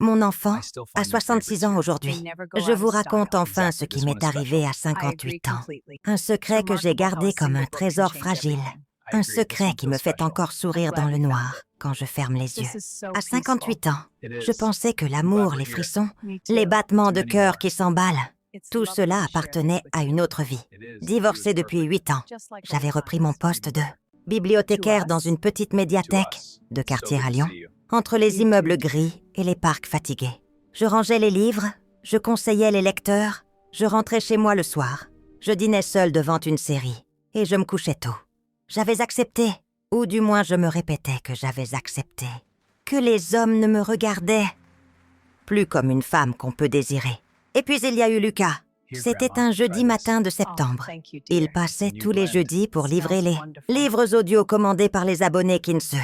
Mon enfant a 66 ans aujourd'hui. Je vous raconte enfin ce qui m'est arrivé à 58 ans. Un secret que j'ai gardé comme un trésor fragile. Un secret qui me fait encore sourire dans le noir quand je ferme les yeux. À 58 ans, je pensais que l'amour, les frissons, les battements de cœur qui s'emballent, tout cela appartenait à une autre vie. Divorcée depuis 8 ans, j'avais repris mon poste de bibliothécaire dans une petite médiathèque de quartier à Lyon, entre les immeubles gris et les parcs fatigués. Je rangeais les livres, je conseillais les lecteurs, je rentrais chez moi le soir, je dînais seule devant une série et je me couchais tôt. J'avais accepté, ou du moins je me répétais que j'avais accepté, que les hommes ne me regardaient plus comme une femme qu'on peut désirer. Et puis il y a eu Lucas. C'était un jeudi matin de septembre. Il passait tous les jeudis pour livrer les livres audio commandés par les abonnés qui ne se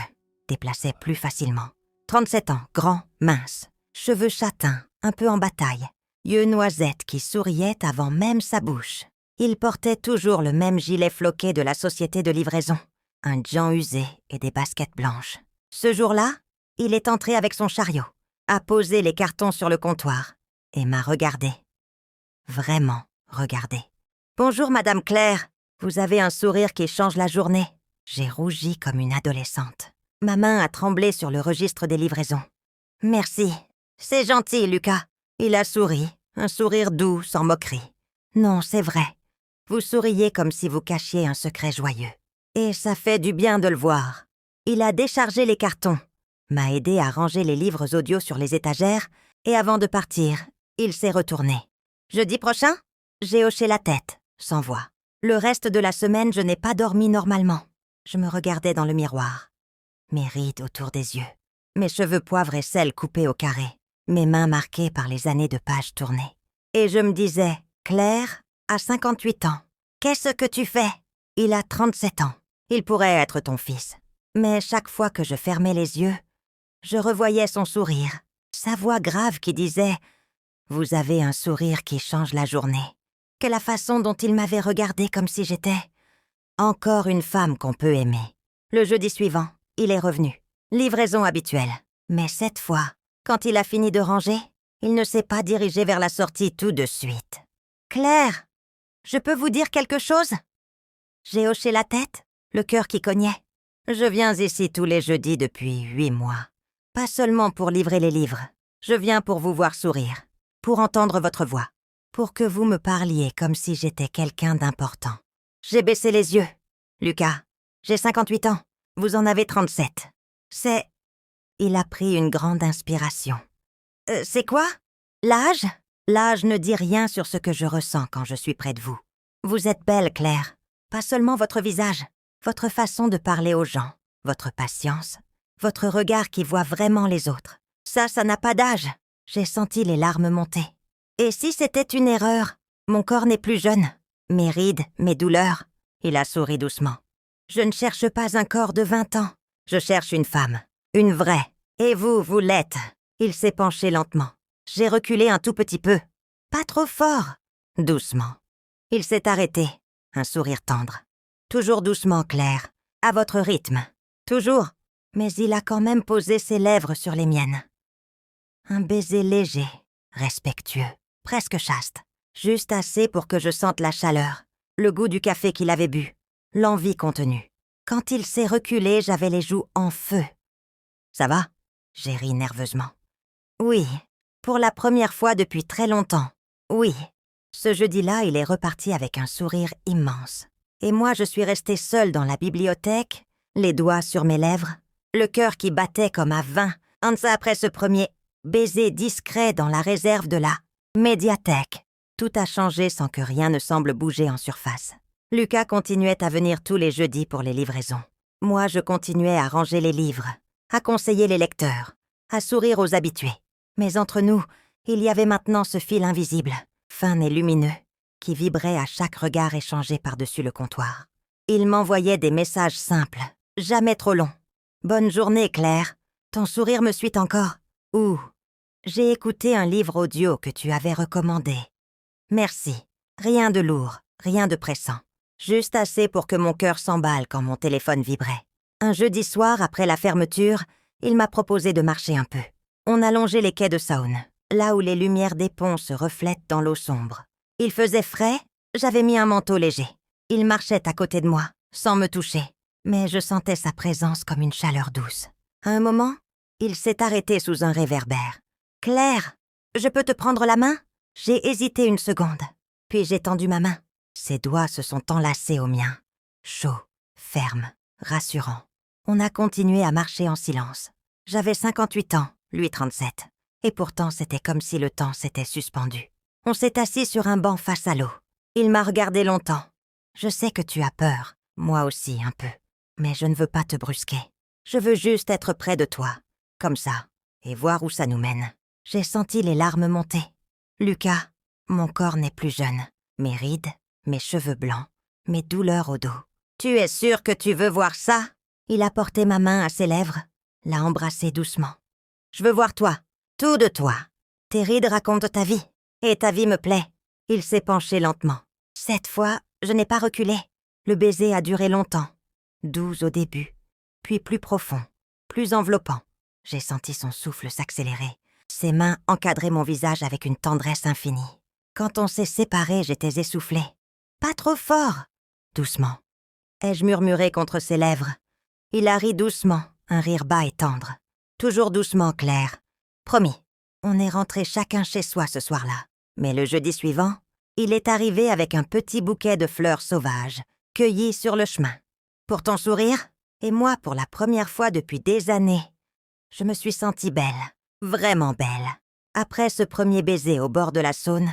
déplaçaient plus facilement. 37 ans, grand, mince, cheveux châtains, un peu en bataille, yeux noisettes qui souriaient avant même sa bouche. Il portait toujours le même gilet floqué de la société de livraison, un jean usé et des baskets blanches. Ce jour-là, il est entré avec son chariot, a posé les cartons sur le comptoir et m'a regardé. Vraiment regardé. « Bonjour, Madame Claire. Vous avez un sourire qui change la journée. » J'ai rougi comme une adolescente. Ma main a tremblé sur le registre des livraisons. « Merci. C'est gentil, Lucas. » Il a souri, un sourire doux, sans moquerie. « Non, c'est vrai. Vous souriez comme si vous cachiez un secret joyeux. Et ça fait du bien de le voir. » Il a déchargé les cartons, m'a aidé à ranger les livres audio sur les étagères, et avant de partir, il s'est retourné. Jeudi prochain, j'ai hoché la tête, sans voix. Le reste de la semaine, je n'ai pas dormi normalement. Je me regardais dans le miroir. Mes rides autour des yeux, mes cheveux poivre et sel coupés au carré, mes mains marquées par les années de pages tournées. Et je me disais, Claire a 58 ans. Qu'est-ce que tu fais? Il a 37 ans. Il pourrait être ton fils. Mais chaque fois que je fermais les yeux, je revoyais son sourire, sa voix grave qui disait « Vous avez un sourire qui change la journée. » Que la façon dont il m'avait regardée comme si j'étais encore une femme qu'on peut aimer. Le jeudi suivant, il est revenu. Livraison habituelle. Mais cette fois, quand il a fini de ranger, il ne s'est pas dirigé vers la sortie tout de suite. « Claire, je peux vous dire quelque chose ?» J'ai hoché la tête, le cœur qui cognait. Je viens ici tous les jeudis depuis 8 mois. Pas seulement pour livrer les livres. Je viens pour vous voir sourire, pour entendre votre voix, pour que vous me parliez comme si j'étais quelqu'un d'important. J'ai baissé les yeux. Lucas, j'ai 58 ans. Vous en avez 37. C'est... Il a pris une grande inspiration. C'est quoi? L'âge? L'âge ne dit rien sur ce que je ressens quand je suis près de vous. Vous êtes belle, Claire. Pas seulement votre visage, votre façon de parler aux gens, votre patience, votre regard qui voit vraiment les autres. Ça n'a pas d'âge. J'ai senti les larmes monter. Et si c'était une erreur? Mon corps n'est plus jeune. Mes rides, mes douleurs. Il a souri doucement. Je ne cherche pas un corps de 20 ans. Je cherche une femme. Une vraie. Et vous l'êtes. Il s'est penché lentement. J'ai reculé un tout petit peu. Pas trop fort. Doucement. Il s'est arrêté. Un sourire tendre. Toujours doucement, Claire. À votre rythme. Toujours. Mais il a quand même posé ses lèvres sur les miennes. Un baiser léger, respectueux, presque chaste. Juste assez pour que je sente la chaleur, le goût du café qu'il avait bu, l'envie contenue. Quand il s'est reculé, j'avais les joues en feu. « Ça va ?» J'ai ri nerveusement. « Oui, pour la première fois depuis très longtemps. Oui. » Ce jeudi-là, il est reparti avec un sourire immense. Et moi, je suis restée seule dans la bibliothèque, les doigts sur mes lèvres, le cœur qui battait comme à 20, après ce premier baiser discret dans la réserve de la médiathèque. Tout a changé sans que rien ne semble bouger en surface. Lucas continuait à venir tous les jeudis pour les livraisons. Moi, je continuais à ranger les livres, à conseiller les lecteurs, à sourire aux habitués. Mais entre nous, il y avait maintenant ce fil invisible, fin et lumineux, qui vibrait à chaque regard échangé par-dessus le comptoir. Il m'envoyait des messages simples, jamais trop longs. « Bonne journée, Claire. Ton sourire me suit encore. » Ou « J'ai écouté un livre audio que tu avais recommandé. Merci. Rien de lourd, rien de pressant. Juste assez pour que mon cœur s'emballe quand mon téléphone vibrait. » Un jeudi soir, après la fermeture, il m'a proposé de marcher un peu. On a longé les quais de Saône, là où les lumières des ponts se reflètent dans l'eau sombre. Il faisait frais, j'avais mis un manteau léger. Il marchait à côté de moi, sans me toucher, mais je sentais sa présence comme une chaleur douce. À un moment, il s'est arrêté sous un réverbère. « Claire, je peux te prendre la main ?» J'ai hésité une seconde, puis j'ai tendu ma main. Ses doigts se sont enlacés aux miens. Chaud, ferme, rassurant. On a continué à marcher en silence. J'avais 58 ans, lui 37. Et pourtant, c'était comme si le temps s'était suspendu. On s'est assis sur un banc face à l'eau. Il m'a regardé longtemps. « Je sais que tu as peur, moi aussi un peu. Mais je ne veux pas te brusquer. Je veux juste être près de toi, comme ça, et voir où ça nous mène. » J'ai senti les larmes monter. « Lucas, mon corps n'est plus jeune. Mes rides, mes cheveux blancs, mes douleurs au dos. Tu es sûr que tu veux voir ça ?» Il a porté ma main à ses lèvres, l'a embrassée doucement. « Je veux voir toi, tout de toi. Tes rides racontent ta vie, et ta vie me plaît. » Il s'est penché lentement. Cette fois, je n'ai pas reculé. Le baiser a duré longtemps. Doux au début, puis plus profond, plus enveloppant. J'ai senti son souffle s'accélérer. Ses mains encadraient mon visage avec une tendresse infinie. Quand on s'est séparés, j'étais essoufflée. « Pas trop fort !» Doucement. Ai-je murmuré contre ses lèvres. Il a ri doucement, un rire bas et tendre. Toujours doucement, Claire. Promis. On est rentrés chacun chez soi ce soir-là. Mais le jeudi suivant, il est arrivé avec un petit bouquet de fleurs sauvages, cueillies sur le chemin. Pour ton sourire, et moi, pour la première fois depuis des années, je me suis sentie belle, vraiment belle. Après ce premier baiser au bord de la Saône,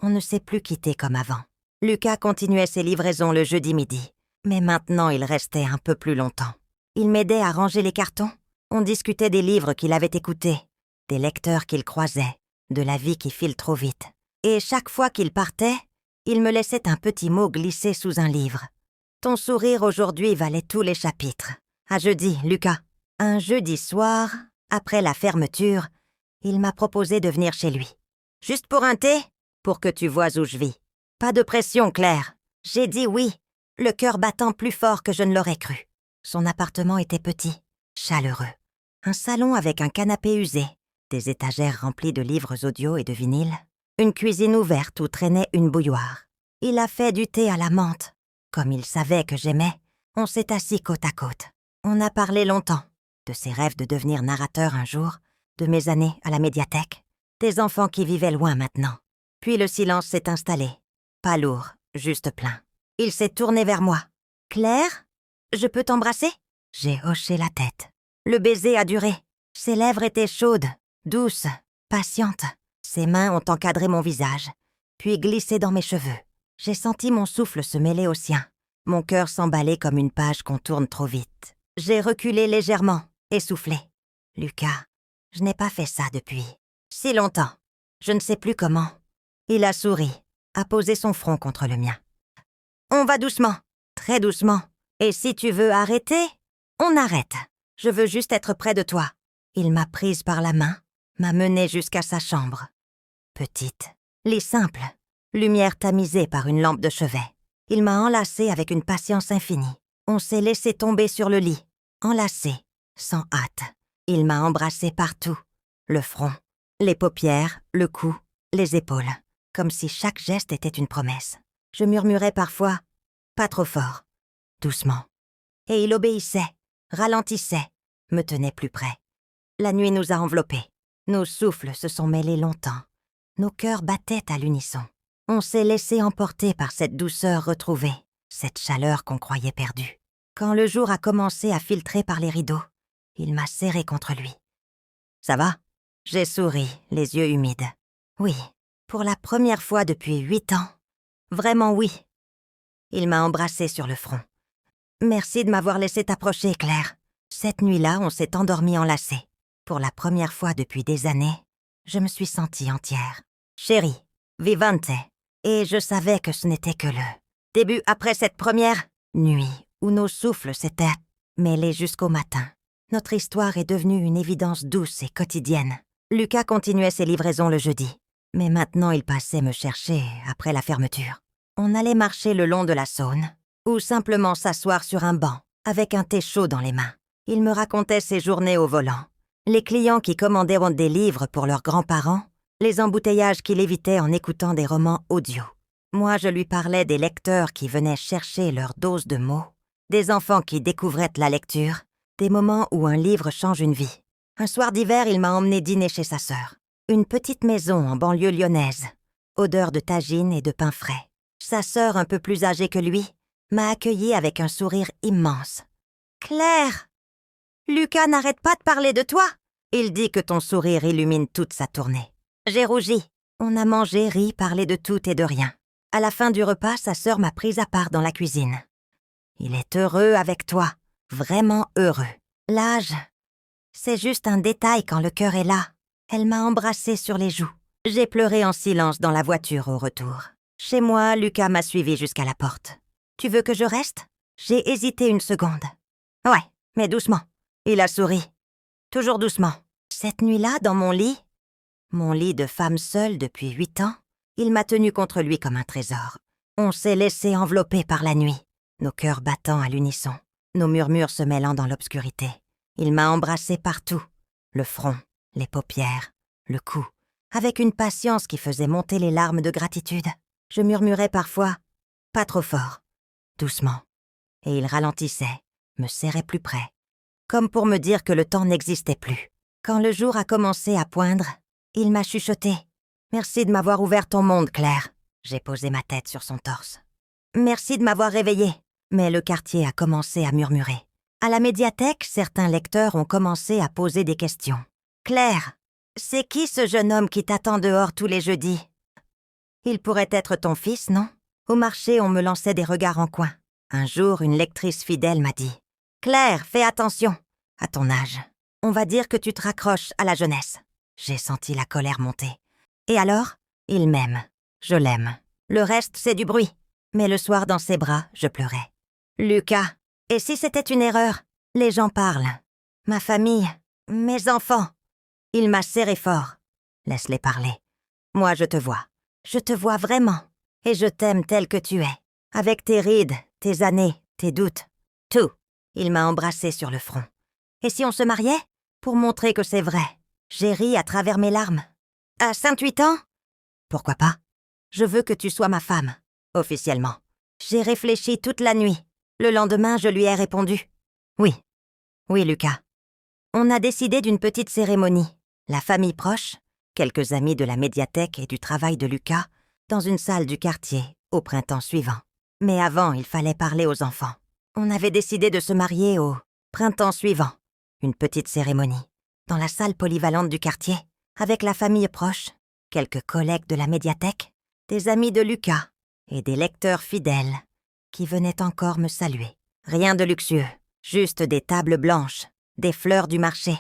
on ne s'est plus quitté comme avant. Lucas continuait ses livraisons le jeudi midi, mais maintenant il restait un peu plus longtemps. Il m'aidait à ranger les cartons. On discutait des livres qu'il avait écoutés, des lecteurs qu'il croisait, de la vie qui file trop vite. Et chaque fois qu'il partait, il me laissait un petit mot glissé sous un livre. Ton sourire aujourd'hui valait tous les chapitres. À jeudi, Lucas. Un jeudi soir, après la fermeture, il m'a proposé de venir chez lui. Juste pour un thé, pour que tu vois où je vis. Pas de pression, Claire. J'ai dit oui, le cœur battant plus fort que je ne l'aurais cru. Son appartement était petit, chaleureux. Un salon avec un canapé usé, des étagères remplies de livres audio et de vinyles, une cuisine ouverte où traînait une bouilloire. Il a fait du thé à la menthe. Comme il savait que j'aimais, on s'est assis côte à côte. On a parlé longtemps, de ses rêves de devenir narrateur un jour, de mes années à la médiathèque, des enfants qui vivaient loin maintenant. Puis le silence s'est installé. Pas lourd, juste plein. Il s'est tourné vers moi. « Claire, je peux t'embrasser ?» J'ai hoché la tête. Le baiser a duré. Ses lèvres étaient chaudes, douces, patientes. Ses mains ont encadré mon visage, puis glissé dans mes cheveux. J'ai senti mon souffle se mêler au sien. Mon cœur s'emballer comme une page qu'on tourne trop vite. J'ai reculé légèrement, essoufflé. « Lucas, je n'ai pas fait ça depuis si longtemps. Je ne sais plus comment. » Il a souri, a posé son front contre le mien. « On va doucement, très doucement. Et si tu veux arrêter, on arrête. Je veux juste être près de toi. » Il m'a prise par la main, m'a menée jusqu'à sa chambre. Petite, lit simple, lumière tamisée par une lampe de chevet. Il m'a enlacée avec une patience infinie. On s'est laissé tomber sur le lit, enlacé, sans hâte. Il m'a embrassée partout, le front, les paupières, le cou, les épaules, comme si chaque geste était une promesse. Je murmurais parfois, pas trop fort, doucement. Et il obéissait, ralentissait, me tenait plus près. La nuit nous a enveloppés. Nos souffles se sont mêlés longtemps. Nos cœurs battaient à l'unisson. On s'est laissé emporter par cette douceur retrouvée, cette chaleur qu'on croyait perdue. Quand le jour a commencé à filtrer par les rideaux, il m'a serré contre lui. « Ça va ?» J'ai souri, les yeux humides. « Oui, pour la première fois depuis 8 ans. Vraiment oui. » Il m'a embrassée sur le front. « Merci de m'avoir laissé t'approcher, Claire. » Cette nuit-là, on s'est endormis enlacés. Pour la première fois depuis des années, je me suis sentie entière. Chérie, vivante. Et je savais que ce n'était que le début après cette première nuit où nos souffles s'étaient mêlés jusqu'au matin. Notre histoire est devenue une évidence douce et quotidienne. Lucas continuait ses livraisons le jeudi, mais maintenant il passait me chercher après la fermeture. On allait marcher le long de la Saône, ou simplement s'asseoir sur un banc, avec un thé chaud dans les mains. Il me racontait ses journées au volant, Les clients qui commandaient des livres pour leurs grands-parents, les embouteillages qu'il évitait en écoutant des romans audio. Moi, je lui parlais des lecteurs qui venaient chercher leur dose de mots, des enfants qui découvraient la lecture, des moments où un livre change une vie. Un soir d'hiver, il m'a emmené dîner chez sa sœur. Une petite maison en banlieue lyonnaise, odeur de tagine et de pain frais. Sa sœur, un peu plus âgée que lui, m'a accueilli avec un sourire immense. « Claire, Lucas n'arrête pas de parler de toi. Il dit que ton sourire illumine toute sa tournée. » J'ai rougi. On a mangé, ri, parlé de tout et de rien. À la fin du repas, sa sœur m'a prise à part dans la cuisine. « Il est heureux avec toi, vraiment heureux. L'âge, c'est juste un détail quand le cœur est là. » Elle m'a embrassée sur les joues. J'ai pleuré en silence dans la voiture au retour. Chez moi, Lucas m'a suivi jusqu'à la porte. « Tu veux que je reste ?» J'ai hésité une seconde. « Ouais, mais doucement. » Il a souri. Toujours doucement. Cette nuit-là, dans mon lit de femme seule depuis 8 ans, il m'a tenu contre lui comme un trésor. On s'est laissé envelopper par la nuit, nos cœurs battant à l'unisson, nos murmures se mêlant dans l'obscurité. Il m'a embrassé partout, le front, les paupières, le cou, avec une patience qui faisait monter les larmes de gratitude. Je murmurais parfois, pas trop fort, doucement. Et il ralentissait, me serrait plus près, comme pour me dire que le temps n'existait plus. Quand le jour a commencé à poindre, il m'a chuchoté. « Merci de m'avoir ouvert ton monde, Claire. » J'ai posé ma tête sur son torse. « Merci de m'avoir réveillée. » Mais le quartier a commencé à murmurer. À la médiathèque, certains lecteurs ont commencé à poser des questions. « Claire, c'est qui ce jeune homme qui t'attend dehors tous les jeudis? Il pourrait être ton fils, non? » Au marché, on me lançait des regards en coin. Un jour, une lectrice fidèle m'a dit « Claire, fais attention. À ton âge, on va dire que tu te raccroches à la jeunesse. » J'ai senti la colère monter. Et alors? Il m'aime. Je l'aime. Le reste, c'est du bruit. Mais le soir, dans ses bras, je pleurais. Lucas, et si c'était une erreur? Les gens parlent. Ma famille, mes enfants. Il m'a serré fort. Laisse-les parler. Moi, je te vois. Je te vois vraiment. Et je t'aime tel que tu es. Avec tes rides, tes années, tes doutes. Tout. Il m'a embrassé sur le front. Et si on se mariait? Pour montrer que c'est vrai. J'ai ri à travers mes larmes. À 58 ans? Pourquoi pas? Je veux que tu sois ma femme, officiellement. J'ai réfléchi toute la nuit. Le lendemain, je lui ai répondu. Oui. Oui, Lucas. On a décidé d'une petite cérémonie. La famille proche, quelques amis de la médiathèque et du travail de Lucas, dans une salle du quartier, au printemps suivant. Mais avant, il fallait parler aux enfants. On avait décidé de se marier au printemps suivant. Une petite cérémonie. Dans la salle polyvalente du quartier, avec la famille proche, quelques collègues de la médiathèque, des amis de Lucas et des lecteurs fidèles qui venaient encore me saluer. Rien de luxueux, juste des tables blanches, des fleurs du marché,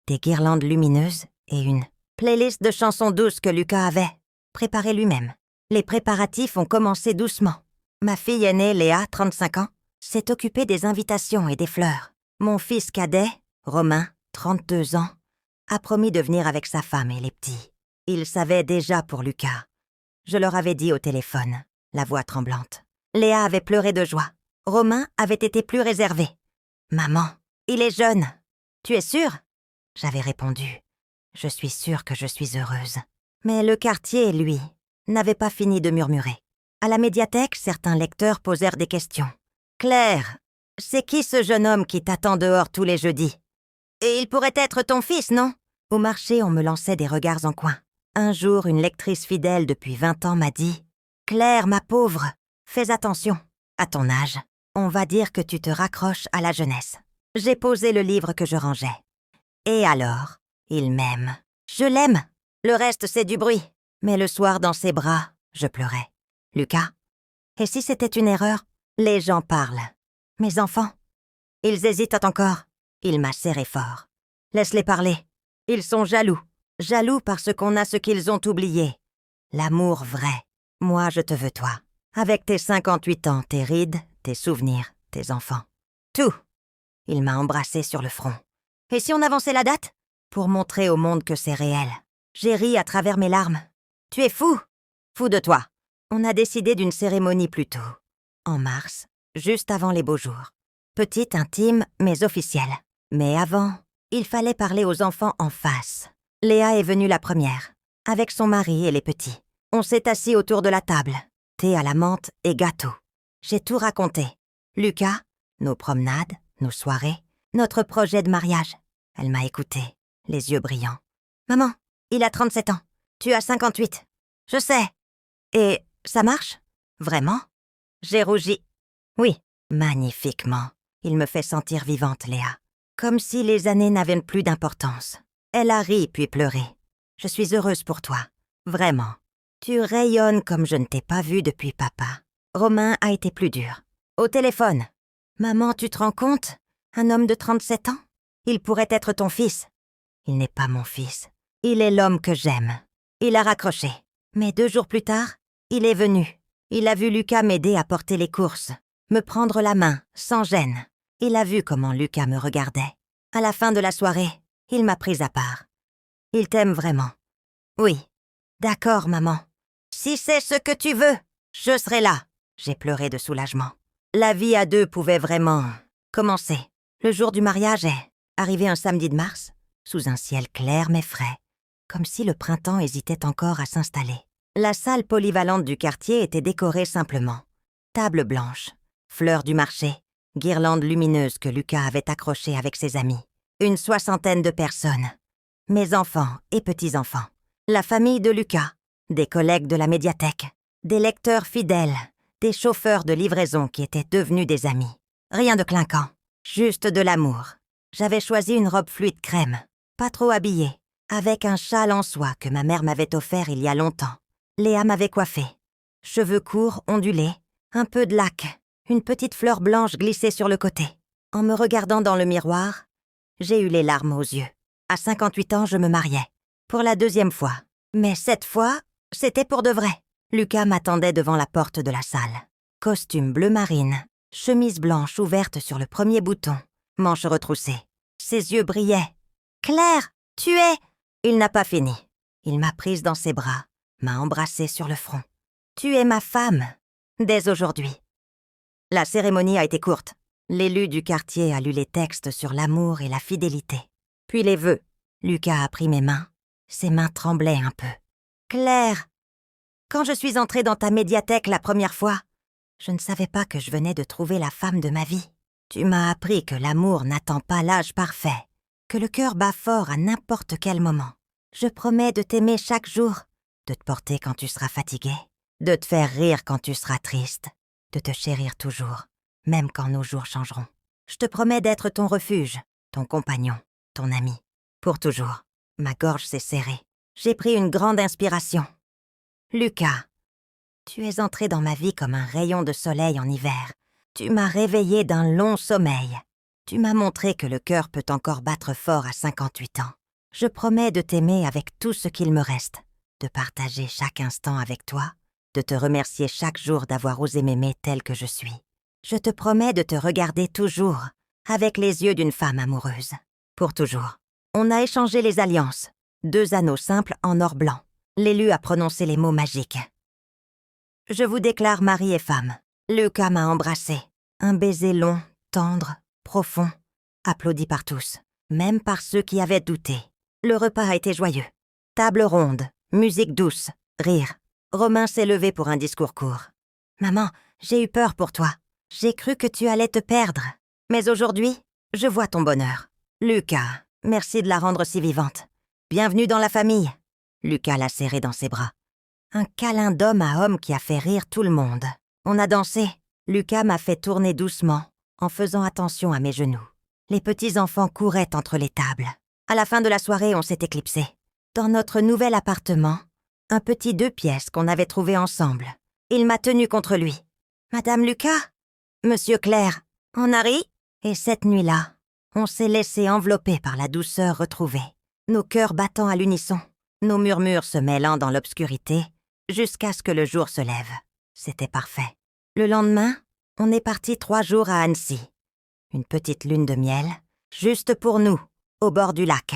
des guirlandes lumineuses et une playlist de chansons douces que Lucas avait préparée lui-même. Les préparatifs ont commencé doucement. Ma fille aînée, Léa, 35 ans, s'est occupée des invitations et des fleurs. Mon fils cadet, Romain, 32 ans, a promis de venir avec sa femme et les petits. Il savait déjà pour Lucas. Je leur avais dit au téléphone, la voix tremblante. Léa avait pleuré de joie. Romain avait été plus réservé. « Maman, il est jeune. Tu es sûre ?» J'avais répondu. « Je suis sûre que je suis heureuse. » Mais le quartier, lui, n'avait pas fini de murmurer. À la médiathèque, certains lecteurs posèrent des questions. « Claire, c'est qui ce jeune homme qui t'attend dehors tous les jeudis? Et il pourrait être ton fils, non ?» Au marché, on me lançait des regards en coin. Un jour, une lectrice fidèle depuis 20 ans m'a dit « Claire, ma pauvre, fais attention. À ton âge, on va dire que tu te raccroches à la jeunesse. » J'ai posé le livre que je rangeais. Et alors, il m'aime. Je l'aime. Le reste, c'est du bruit. Mais le soir, dans ses bras, je pleurais. Lucas, et si c'était une erreur? Les gens parlent. Mes enfants? Ils hésitent encore. Il m'a serré fort. Laisse-les parler. Ils sont jaloux. Jaloux parce qu'on a ce qu'ils ont oublié. L'amour vrai. Moi, je te veux toi. Avec tes 58 ans, tes rides, tes souvenirs, tes enfants. Tout. Il m'a embrassé sur le front. Et si on avançait la date? Pour montrer au monde que c'est réel. J'ai ri à travers mes larmes. Tu es fou? Fou de toi. On a décidé d'une cérémonie plus tôt. En mars, juste avant les beaux jours. Petite, intime, mais officielle. Mais avant, Il fallait parler aux enfants en face. Léa est venue la première, avec son mari et les petits. On s'est assis autour de la table, thé à la menthe et gâteau. J'ai tout raconté. Lucas, nos promenades, nos soirées, notre projet de mariage. Elle m'a écoutée, les yeux brillants. « Maman, il a 37 ans. Tu as 58. Je sais. Et ça marche? Vraiment? » J'ai rougi. « Oui, magnifiquement. Il me fait sentir vivante, Léa. Comme si les années n'avaient plus d'importance. » Elle a ri puis pleuré. « Je suis heureuse pour toi. Vraiment. Tu rayonnes comme je ne t'ai pas vue depuis papa. Romain a été plus dur. Au téléphone. Maman, tu te rends compte? Un homme de 37 ans? Il pourrait être ton fils. Il n'est pas mon fils. Il est l'homme que j'aime. » Il a raccroché. Mais 2 jours plus tard, il est venu. Il a vu Lucas m'aider à porter les courses, me prendre la main, sans gêne. Il a vu comment Lucas me regardait. À la fin de la soirée, il m'a prise à part. Il t'aime vraiment. Oui. D'accord, maman. Si c'est ce que tu veux, je serai là. J'ai pleuré de soulagement. La vie à 2 pouvait vraiment commencer. Le jour du mariage est arrivé un samedi de mars, sous un ciel clair mais frais, comme si le printemps hésitait encore à s'installer. La salle polyvalente du quartier était décorée simplement. Table blanche, fleurs du marché, guirlandes lumineuses que Lucas avait accrochées avec ses amis. Une 60aine de personnes. Mes enfants et petits-enfants. La famille de Lucas, des collègues de la médiathèque, des lecteurs fidèles, des chauffeurs de livraison qui étaient devenus des amis. Rien de clinquant, juste de l'amour. J'avais choisi une robe fluide crème, pas trop habillée, avec un châle en soie que ma mère m'avait offert il y a longtemps. Léa m'avait coiffée. Cheveux courts, ondulés, un peu de laque, une petite fleur blanche glissée sur le côté. En me regardant dans le miroir, j'ai eu les larmes aux yeux. À 58 ans, je me mariais. Pour la 2e fois. Mais cette fois, c'était pour de vrai. Lucas m'attendait devant la porte de la salle. Costume bleu marine, chemise blanche ouverte sur le premier bouton, manches retroussées. Ses yeux brillaient. « Claire, tu es... » Il n'a pas fini. Il m'a prise dans ses bras, m'a embrassée sur le front. « Tu es ma femme, dès aujourd'hui. » La cérémonie a été courte. L'élu du quartier a lu les textes sur l'amour et la fidélité. Puis les vœux. Lucas a pris mes mains. Ses mains tremblaient un peu. « Claire, quand je suis entrée dans ta médiathèque la première fois, je ne savais pas que je venais de trouver la femme de ma vie. Tu m'as appris que l'amour n'attend pas l'âge parfait, que le cœur bat fort à n'importe quel moment. Je promets de t'aimer chaque jour, de te porter quand tu seras fatigué, de te faire rire quand tu seras triste, de te chérir toujours, même quand nos jours changeront. Je te promets d'être ton refuge, ton compagnon, ton ami, pour toujours. » Ma gorge s'est serrée. J'ai pris une grande inspiration. « Lucas, tu es entré dans ma vie comme un rayon de soleil en hiver. Tu m'as réveillé d'un long sommeil. Tu m'as montré que le cœur peut encore battre fort à 58 ans. Je promets de t'aimer avec tout ce qu'il me reste, de partager chaque instant avec toi, de te remercier chaque jour d'avoir osé m'aimer telle que je suis. Je te promets de te regarder toujours, avec les yeux d'une femme amoureuse, pour toujours. » On a échangé les alliances, 2 anneaux simples en or blanc. L'élu a prononcé les mots magiques. « Je vous déclare mari et femme. » Lucas m'a embrassé. Un baiser long, tendre, profond, applaudi par tous, même par ceux qui avaient douté. Le repas a été joyeux. Table ronde, musique douce, rire. Romain s'est levé pour un discours court. « Maman, j'ai eu peur pour toi. J'ai cru que tu allais te perdre. Mais aujourd'hui, je vois ton bonheur. Lucas, merci de la rendre si vivante. Bienvenue dans la famille. » Lucas l'a serré dans ses bras. Un câlin d'homme à homme qui a fait rire tout le monde. On a dansé. Lucas m'a fait tourner doucement, en faisant attention à mes genoux. Les petits-enfants couraient entre les tables. À la fin de la soirée, on s'est éclipsé. Dans notre nouvel appartement, un petit 2 pièces qu'on avait trouvé ensemble. Il m'a tenu contre lui. « Madame Lucas ? Monsieur Claire ? On a ri ?» Et cette nuit-là, on s'est laissé envelopper par la douceur retrouvée, nos cœurs battant à l'unisson, nos murmures se mêlant dans l'obscurité, jusqu'à ce que le jour se lève. C'était parfait. Le lendemain, on est parti 3 jours à Annecy. Une petite lune de miel, juste pour nous, au bord du lac.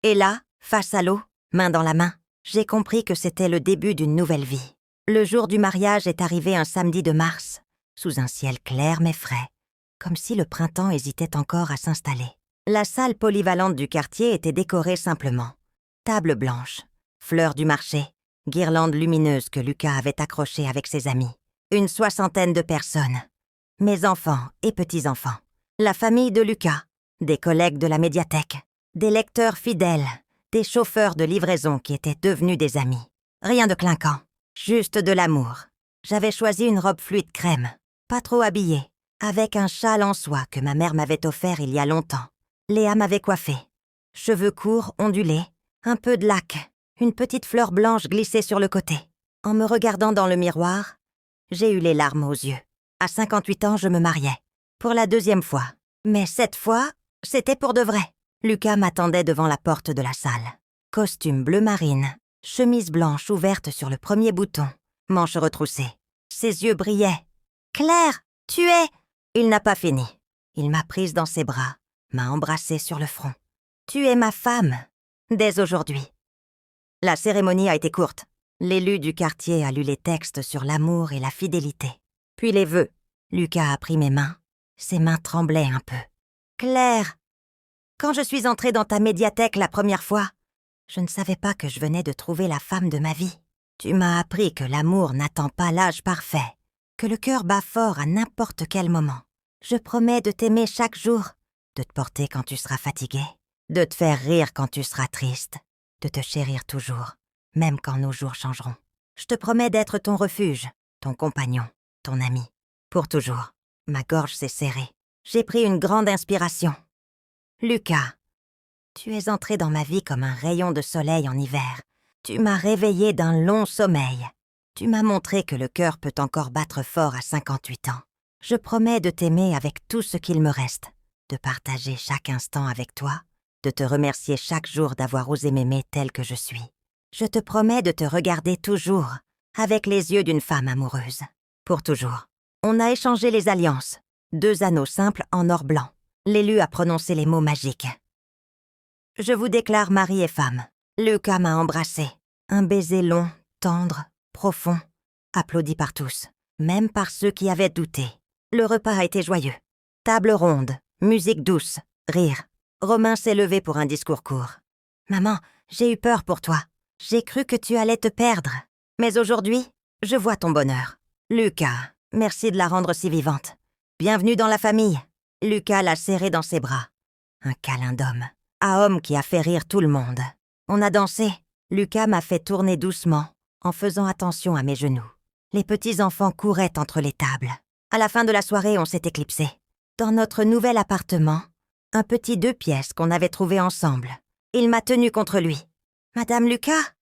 Et là, face à l'eau, main dans la main, j'ai compris que c'était le début d'une nouvelle vie. Le jour du mariage est arrivé un samedi de mars, sous un ciel clair mais frais, comme si le printemps hésitait encore à s'installer. La salle polyvalente du quartier était décorée simplement. Table blanche, fleurs du marché, guirlandes lumineuses que Lucas avait accrochées avec ses amis. Une soixantaine de personnes. Mes enfants et petits-enfants. La famille de Lucas, des collègues de la médiathèque, des lecteurs fidèles, des chauffeurs de livraison qui étaient devenus des amis. Rien de clinquant, juste de l'amour. J'avais choisi une robe fluide crème, pas trop habillée, avec un châle en soie que ma mère m'avait offert il y a longtemps. Léa m'avait coiffée. Cheveux courts, ondulés, un peu de lac, une petite fleur blanche glissée sur le côté. En me regardant dans le miroir, j'ai eu les larmes aux yeux. À 58 ans, je me mariais. Pour la deuxième fois. Mais cette fois, c'était pour de vrai. Lucas m'attendait devant la porte de la salle. Costume bleu marine, chemise blanche ouverte sur le premier bouton, manches retroussées. Ses yeux brillaient. « Claire, tu es… » Il n'a pas fini. Il m'a prise dans ses bras, m'a embrassée sur le front. « Tu es ma femme, dès aujourd'hui. » La cérémonie a été courte. L'élu du quartier a lu les textes sur l'amour et la fidélité. Puis les vœux. Lucas a pris mes mains. Ses mains tremblaient un peu. « Claire, quand je suis entrée dans ta médiathèque la première fois, je ne savais pas que je venais de trouver la femme de ma vie. Tu m'as appris que l'amour n'attend pas l'âge parfait, que le cœur bat fort à n'importe quel moment. Je promets de t'aimer chaque jour, de te porter quand tu seras fatigué, de te faire rire quand tu seras triste, de te chérir toujours, même quand nos jours changeront. Je te promets d'être ton refuge, ton compagnon, ton ami, pour toujours. » Ma gorge s'est serrée. J'ai pris une grande inspiration. « Lucas, tu es entré dans ma vie comme un rayon de soleil en hiver. Tu m'as réveillé d'un long sommeil. Tu m'as montré que le cœur peut encore battre fort à 58 ans. Je promets de t'aimer avec tout ce qu'il me reste, de partager chaque instant avec toi, de te remercier chaque jour d'avoir osé m'aimer tel que je suis. Je te promets de te regarder toujours, avec les yeux d'une femme amoureuse, pour toujours. » On a échangé les alliances, 2 anneaux simples en or blanc. L'élu a prononcé les mots magiques. « Je vous déclare mari et femme. » Lucas m'a embrassé. Un baiser long, tendre, profond, applaudi par tous, même par ceux qui avaient douté. Le repas a été joyeux. Table ronde, musique douce, rire. Romain s'est levé pour un discours court. « Maman, j'ai eu peur pour toi. J'ai cru que tu allais te perdre. Mais aujourd'hui, je vois ton bonheur. Lucas, merci de la rendre si vivante. Bienvenue dans la famille. » Lucas l'a serré dans ses bras. Un câlin d'homme. À homme qui a fait rire tout le monde. On a dansé. Lucas m'a fait tourner doucement, en faisant attention à mes genoux. Les petits-enfants couraient entre les tables. À la fin de la soirée, on s'est éclipsé. Dans notre nouvel appartement, un petit 2 pièces qu'on avait trouvé ensemble. Il m'a tenu contre lui. « Madame Lucas ?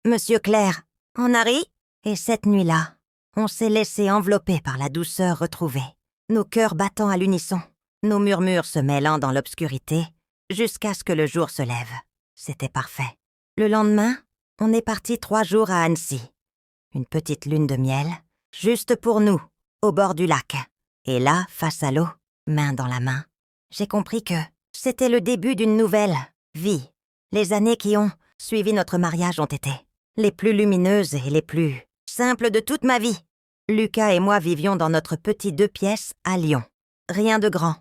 Monsieur Claire, on a ri ?» Et cette nuit-là, on s'est laissé envelopper par la douceur retrouvée, nos cœurs battant à l'unisson, nos murmures se mêlant dans l'obscurité, jusqu'à ce que le jour se lève. C'était parfait. Le lendemain, on est parti 3 jours à Annecy. Une petite lune de miel, juste pour nous, au bord du lac. Et là, face à l'eau, main dans la main, j'ai compris que c'était le début d'une nouvelle vie. Les années qui ont suivi notre mariage ont été les plus lumineuses et les plus simples de toute ma vie. Lucas et moi vivions dans notre petit 2 pièces à Lyon. Rien de grand,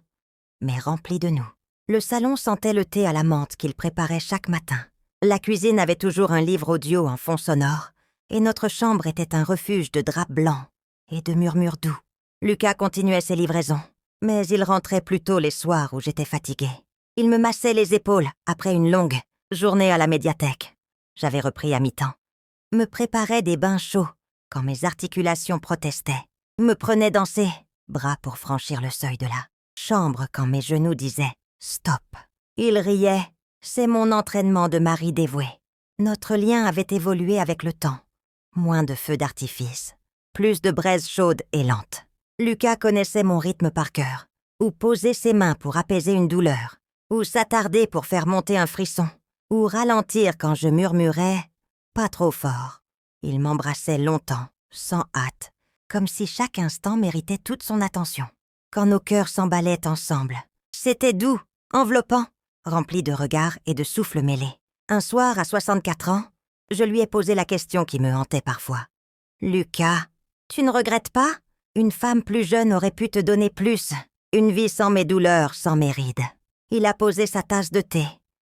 mais rempli de nous. Le salon sentait le thé à la menthe qu'il préparait chaque matin. La cuisine avait toujours un livre audio en fond sonore, et notre chambre était un refuge de draps blancs et de murmures doux. Lucas continuait ses livraisons, mais il rentrait plus tôt les soirs où j'étais fatiguée. Il me massait les épaules après une longue journée à la médiathèque. J'avais repris à mi-temps. Me préparait des bains chauds quand mes articulations protestaient. Me prenait dans ses bras pour franchir le seuil de la chambre quand mes genoux disaient « stop ». Il riait. C'est mon entraînement de mari dévoué. Notre lien avait évolué avec le temps. Moins de feux d'artifice, plus de braises chaudes et lentes. Lucas connaissait mon rythme par cœur, ou poser ses mains pour apaiser une douleur, ou s'attarder pour faire monter un frisson, ou ralentir quand je murmurais pas trop fort. Il m'embrassait longtemps, sans hâte, comme si chaque instant méritait toute son attention. Quand nos cœurs s'emballaient ensemble, c'était doux, enveloppant, rempli de regards et de souffles mêlés. Un soir, à 64 ans, je lui ai posé la question qui me hantait parfois. « Lucas, tu ne regrettes pas ? Une femme plus jeune aurait pu te donner plus, une vie sans mes douleurs, sans mes rides. » Il a posé sa tasse de thé,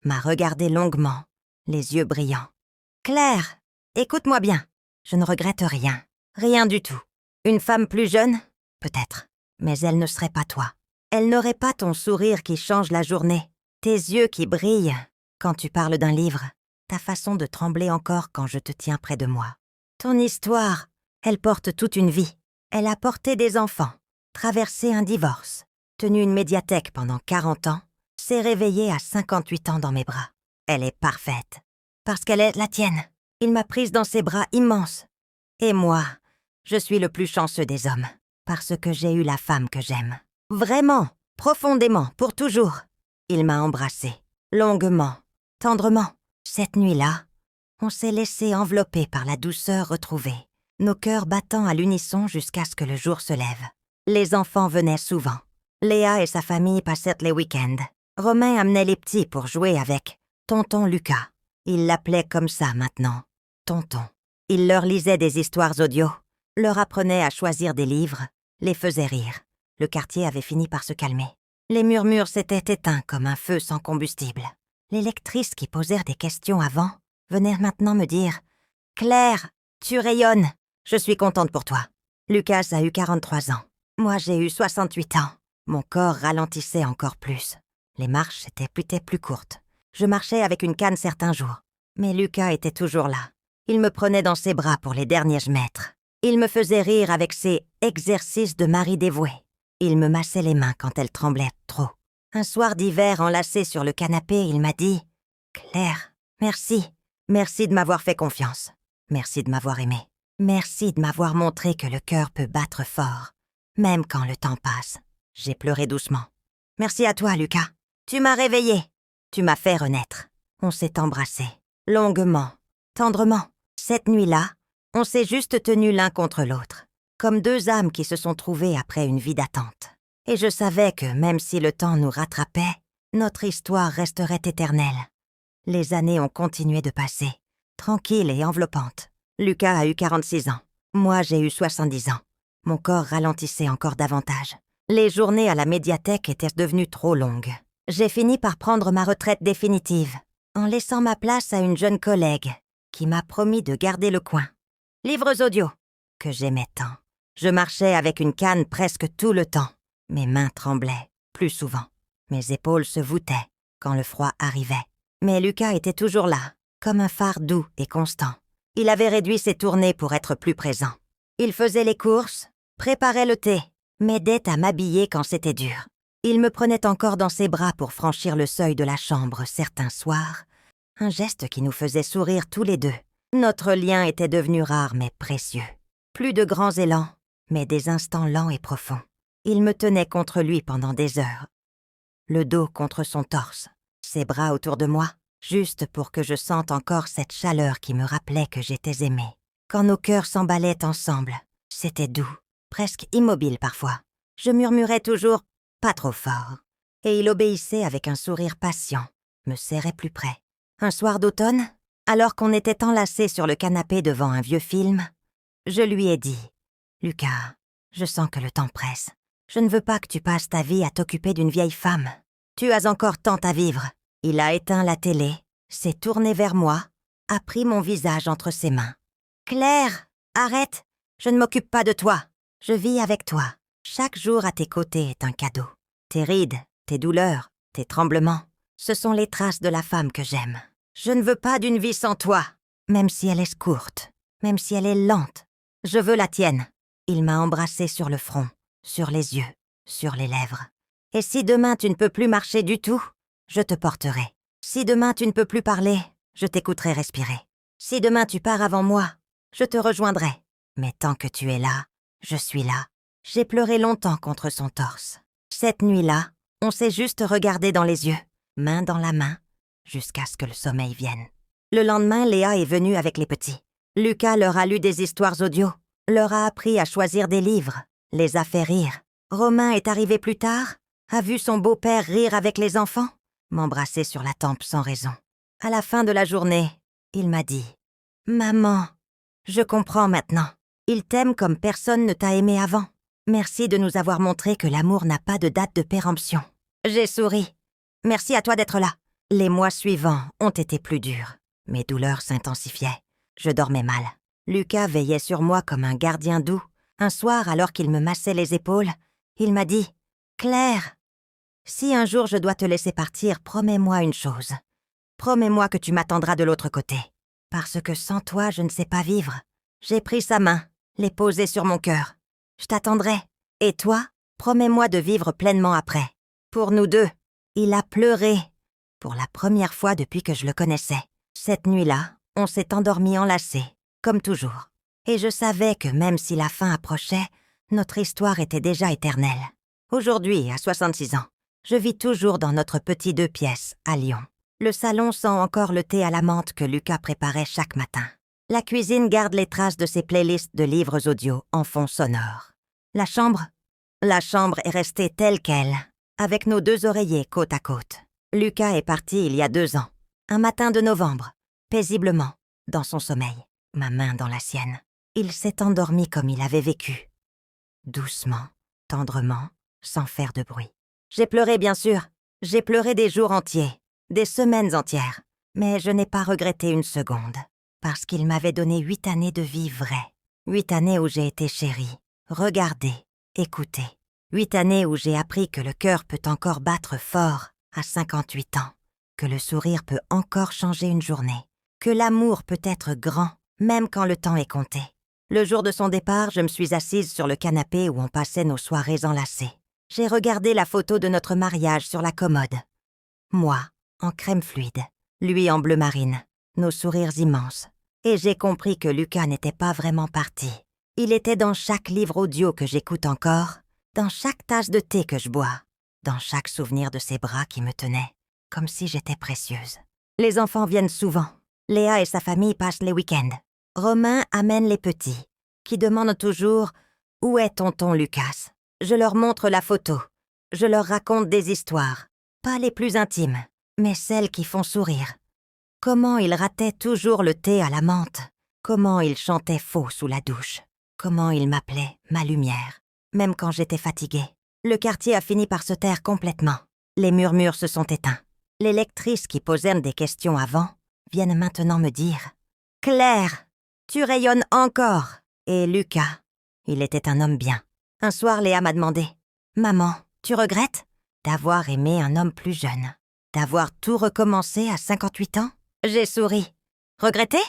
m'a regardé longuement, les yeux brillants. « Claire, écoute-moi bien, je ne regrette rien, rien du tout. Une femme plus jeune, peut-être, mais elle ne serait pas toi. Elle n'aurait pas ton sourire qui change la journée, tes yeux qui brillent quand tu parles d'un livre, ta façon de trembler encore quand je te tiens près de moi. Ton histoire, elle porte toute une vie. Elle a porté des enfants, traversé un divorce, tenu une médiathèque pendant 40 ans, s'est réveillée à 58 ans dans mes bras. Elle est parfaite, parce qu'elle est la tienne. Il m'a prise dans ses bras immenses. Et moi, je suis le plus chanceux des hommes, parce que j'ai eu la femme que j'aime. Vraiment, profondément, pour toujours. Il m'a embrassée, longuement, tendrement. Cette nuit-là, on s'est laissé envelopper par la douceur retrouvée, nos cœurs battant à l'unisson jusqu'à ce que le jour se lève. Les enfants venaient souvent. Léa et sa famille passaient les week-ends. Romain amenait les petits pour jouer avec tonton Lucas. Il l'appelait comme ça maintenant, tonton. Il leur lisait des histoires audio, leur apprenait à choisir des livres, les faisait rire. Le quartier avait fini par se calmer. Les murmures s'étaient éteints comme un feu sans combustible. Les lectrices qui posèrent des questions avant venaient maintenant me dire « Claire, tu rayonnes, je suis contente pour toi. » Lucas a eu 43 ans. Moi, j'ai eu 68 ans. Mon corps ralentissait encore plus. Les marches étaient plus courtes. Je marchais avec une canne certains jours. Mais Lucas était toujours là. Il me prenait dans ses bras pour les derniers mètres. Il me faisait rire avec ses exercices de mari dévoué. Il me massait les mains quand elles tremblaient trop. Un soir d'hiver, enlacé sur le canapé, il m'a dit « Claire, merci. Merci de m'avoir fait confiance. Merci de m'avoir aimé. Merci de m'avoir montré que le cœur peut battre fort, même quand le temps passe. » J'ai pleuré doucement. « Merci à toi, Lucas. Tu m'as réveillée. Tu m'as fait renaître. » On s'est embrassés, longuement, tendrement. Cette nuit-là, on s'est juste tenus l'un contre l'autre, comme deux âmes qui se sont trouvées après une vie d'attente. Et je savais que même si le temps nous rattrapait, notre histoire resterait éternelle. Les années ont continué de passer, tranquilles et enveloppantes. Lucas a eu 46 ans. Moi, j'ai eu 70 ans. Mon corps ralentissait encore davantage. Les journées à la médiathèque étaient devenues trop longues. J'ai fini par prendre ma retraite définitive, en laissant ma place à une jeune collègue qui m'a promis de garder le coin. Livres audio, que j'aimais tant. Je marchais avec une canne presque tout le temps. Mes mains tremblaient, plus souvent. Mes épaules se voûtaient quand le froid arrivait. Mais Lucas était toujours là, comme un phare doux et constant. Il avait réduit ses tournées pour être plus présent. Il faisait les courses, préparait le thé, m'aidait à m'habiller quand c'était dur. Il me prenait encore dans ses bras pour franchir le seuil de la chambre certains soirs, un geste qui nous faisait sourire tous les deux. Notre lien était devenu rare mais précieux. Plus de grands élans, mais des instants lents et profonds. Il me tenait contre lui pendant des heures, le dos contre son torse, ses bras autour de moi, juste pour que je sente encore cette chaleur qui me rappelait que j'étais aimée. Quand nos cœurs s'emballaient ensemble, c'était doux, presque immobile parfois. Je murmurais toujours « pas trop fort », et il obéissait avec un sourire patient, me serrait plus près. Un soir d'automne, alors qu'on était enlacés sur le canapé devant un vieux film, je lui ai dit « Lucas, je sens que le temps presse. Je ne veux pas que tu passes ta vie à t'occuper d'une vieille femme. Tu as encore tant à vivre. » Il a éteint la télé, s'est tourné vers moi, a pris mon visage entre ses mains. « Claire, arrête, je ne m'occupe pas de toi. Je vis avec toi. Chaque jour à tes côtés est un cadeau. Tes rides, tes douleurs, tes tremblements, ce sont les traces de la femme que j'aime. Je ne veux pas d'une vie sans toi, même si elle est courte, même si elle est lente. Je veux la tienne. » Il m'a embrassée sur le front, sur les yeux, sur les lèvres. « Et si demain tu ne peux plus marcher du tout, je te porterai. Si demain tu ne peux plus parler, je t'écouterai respirer. Si demain tu pars avant moi, je te rejoindrai. Mais tant que tu es là, je suis là. » J'ai pleuré longtemps contre son torse. Cette nuit-là, on s'est juste regardé dans les yeux, main dans la main, jusqu'à ce que le sommeil vienne. Le lendemain, Léa est venue avec les petits. Lucas leur a lu des histoires audio, leur a appris à choisir des livres, les a fait rire. Romain est arrivé plus tard, a vu son beau-père rire avec les enfants, m'embrasser sur la tempe sans raison. À la fin de la journée, il m'a dit « Maman, je comprends maintenant. Il t'aime comme personne ne t'a aimé avant. Merci de nous avoir montré que l'amour n'a pas de date de péremption. » J'ai souri. Merci à toi d'être là. Les mois suivants ont été plus durs. Mes douleurs s'intensifiaient. Je dormais mal. Lucas veillait sur moi comme un gardien doux. Un soir, alors qu'il me massait les épaules, il m'a dit « Claire, si un jour je dois te laisser partir, promets-moi une chose. Promets-moi que tu m'attendras de l'autre côté. Parce que sans toi, je ne sais pas vivre. » J'ai pris sa main, l'ai posée sur mon cœur. « Je t'attendrai. Et toi, promets-moi de vivre pleinement après. Pour nous deux. » Il a pleuré. Pour la première fois depuis que je le connaissais. Cette nuit-là, on s'est endormis enlacés, comme toujours. Et je savais que même si la fin approchait, notre histoire était déjà éternelle. Aujourd'hui, à 66 ans, je vis toujours dans notre petit 2 pièces, à Lyon. Le salon sent encore le thé à la menthe que Lucas préparait chaque matin. La cuisine garde les traces de ses playlists de livres audio en fond sonore. La chambre est restée telle qu'elle, avec nos 2 oreillers côte à côte. Lucas est parti il y a 2 ans, un matin de novembre, paisiblement, dans son sommeil, ma main dans la sienne. Il s'est endormi comme il avait vécu. Doucement, tendrement, sans faire de bruit. J'ai pleuré, bien sûr. J'ai pleuré des jours entiers, des semaines entières. Mais je n'ai pas regretté une seconde, parce qu'il m'avait donné 8 années de vie vraie. 8 années où j'ai été chérie, regardée, écoutée. 8 années où j'ai appris que le cœur peut encore battre fort à 58 ans, que le sourire peut encore changer une journée, que l'amour peut être grand, même quand le temps est compté. Le jour de son départ, je me suis assise sur le canapé où on passait nos soirées enlacées. J'ai regardé la photo de notre mariage sur la commode. Moi, en crème fluide, lui en bleu marine, nos sourires immenses. Et j'ai compris que Lucas n'était pas vraiment parti. Il était dans chaque livre audio que j'écoute encore, dans chaque tasse de thé que je bois, dans chaque souvenir de ses bras qui me tenaient, comme si j'étais précieuse. Les enfants viennent souvent. Léa et sa famille passent les week-ends. Romain amène les petits, qui demandent toujours « Où est tonton Lucas ?» Je leur montre la photo. Je leur raconte des histoires, pas les plus intimes, mais celles qui font sourire. Comment il ratait toujours le thé à la menthe. Comment il chantait faux sous la douche. Comment il m'appelait ma lumière, même quand j'étais fatiguée. Le quartier a fini par se taire complètement. Les murmures se sont éteints. Les lectrices qui posaient des questions avant viennent maintenant me dire « Claire, tu rayonnes encore !» Et Lucas, il était un homme bien. Un soir, Léa m'a demandé « Maman, tu regrettes d'avoir aimé un homme plus jeune, d'avoir tout recommencé à 58 ans ?» J'ai souri. « Regretter ?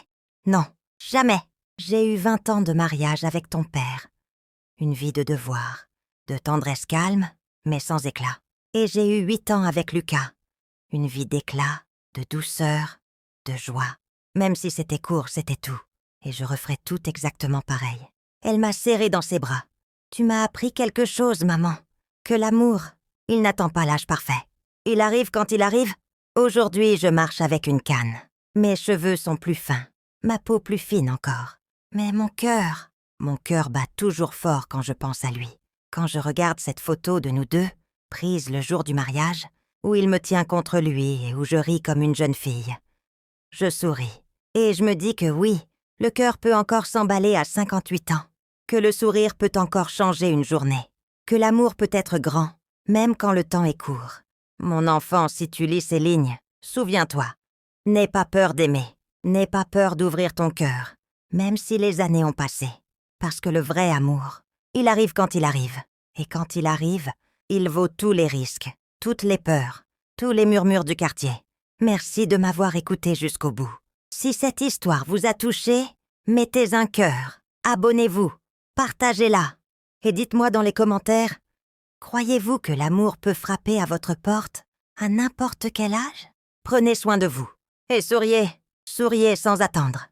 Non, jamais. J'ai eu 20 ans de mariage avec ton père. Une vie de devoir, de tendresse calme, mais sans éclat. Et j'ai eu 8 ans avec Lucas. Une vie d'éclat, de douceur, de joie. Même si c'était court, c'était tout. Et je referais tout exactement pareil. » Elle m'a serrée dans ses bras. « Tu m'as appris quelque chose, maman. Que l'amour, il n'attend pas l'âge parfait. Il arrive quand il arrive. Aujourd'hui, je marche avec une canne. Mes cheveux sont plus fins, ma peau plus fine encore. Mais mon cœur bat toujours fort quand je pense à lui. Quand je regarde cette photo de nous deux, prise le jour du mariage, où il me tient contre lui et où je ris comme une jeune fille. Je souris. Et je me dis que oui, le cœur peut encore s'emballer à 58 ans. Que le sourire peut encore changer une journée. Que l'amour peut être grand, même quand le temps est court. Mon enfant, si tu lis ces lignes, souviens-toi. N'aie pas peur d'aimer. N'aie pas peur d'ouvrir ton cœur, même si les années ont passé. Parce que le vrai amour, il arrive quand il arrive. Et quand il arrive, il vaut tous les risques, toutes les peurs, tous les murmures du quartier. Merci de m'avoir écouté jusqu'au bout. Si cette histoire vous a touché, mettez un cœur, abonnez-vous, partagez-la. Et dites-moi dans les commentaires, croyez-vous que l'amour peut frapper à votre porte à n'importe quel âge ? Prenez soin de vous. Et souriez, souriez sans attendre.